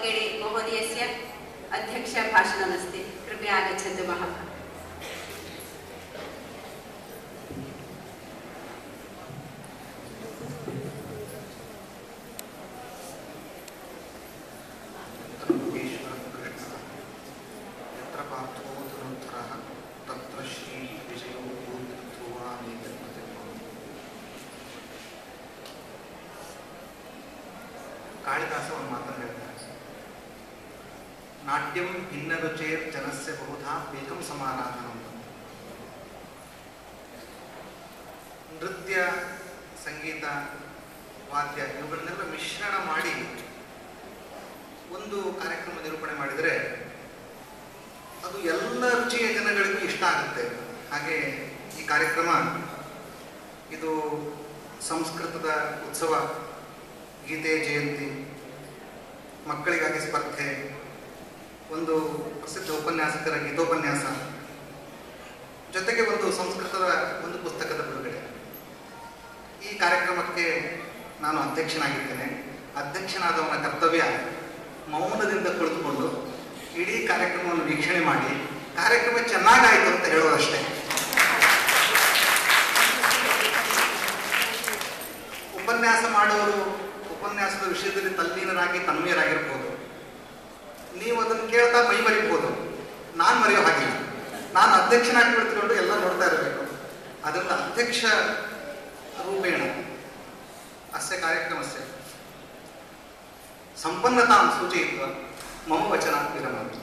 वग्गेडे महोदयस्य अध्यक्ष भाषणमस्ति। कृपया आगच्छन्तु महोदय। कालिदास ಒಂದು ಮಾತನ್ನು ಹೇಳ್ತಾರೆ, ನಾಟ್ಯಂ ಭಿನ್ನ ರುಚೇರ್ ಜನಸ್ಯ ಬಹುಧಾ ಬೇಕಂ ಸಮಾರಾಧನಂ. ನೃತ್ಯ, ಸಂಗೀತ, ವಾದ್ಯ ಇವುಗಳನ್ನೆಲ್ಲ ಮಿಶ್ರಣ ಮಾಡಿ ಒಂದು ಕಾರ್ಯಕ್ರಮ ನಿರೂಪಣೆ ಮಾಡಿದರೆ ಅದು ಎಲ್ಲ ರುಚಿಯ ಜನಗಳಿಗೂ ಇಷ್ಟ ಆಗುತ್ತೆ. ಹಾಗೆ ಈ ಕಾರ್ಯಕ್ರಮ ಇದು ಸಂಸ್ಕೃತದ ಉತ್ಸವ, ಗೀತೆ ಜಯಂತಿ, ಮಕ್ಕಳಿಗಾಗಿ ಸ್ಪರ್ಧೆ, ಒಂದು ಪ್ರಸಿದ್ಧ ಉಪನ್ಯಾಸಕರ ಗೀತೋಪನ್ಯಾಸ, ಜೊತೆಗೆ ಒಂದು ಸಂಸ್ಕೃತದ ಒಂದು ಪುಸ್ತಕದ ಬಿಡುಗಡೆ. ಈ ಕಾರ್ಯಕ್ರಮಕ್ಕೆ ನಾನು ಅಧ್ಯಕ್ಷನಾಗಿದ್ದೇನೆ. ಅಧ್ಯಕ್ಷನಾದವನ ಕರ್ತವ್ಯ ಮೌನದಿಂದ ಕುಳಿತುಕೊಂಡು ಇಡೀ ಕಾರ್ಯಕ್ರಮವನ್ನು ವೀಕ್ಷಣೆ ಮಾಡಿ ಕಾರ್ಯಕ್ರಮ ಚೆನ್ನಾಗಾಯಿತು ಅಂತ ಹೇಳೋದಷ್ಟೇ. ಉಪನ್ಯಾಸ ಮಾಡೋರು ಉಪನ್ಯಾಸದ ವಿಷಯದಲ್ಲಿ ತಲ್ಲೀನರಾಗಿ ತನ್ಮಯರಾಗಿರ್ಬೋದು. ನೀವು ಅದನ್ನು ಕೇಳ್ತಾ ಮೈ ಮರಿಬೋದು. ನಾನು ಮರೆಯೋ ಹಾಗಿಲ್ಲ. ನಾನು ಅಧ್ಯಕ್ಷನಾಗಿ ಕುಳಿತುಕೊಂಡು ಎಲ್ಲ ನೋಡ್ತಾ ಇರಬೇಕು. ಅದರಿಂದ ಅಧ್ಯಕ್ಷ ರೂಪೇಣ ಅಸ್ಯ ಕಾರ್ಯಕ್ರಮಸ್ಯ ಸಂಪನ್ನತಾಂ ಸೂಚಯಿತ್ವ ಮಮ ವಚನ ವಿರಮಾಮಿ.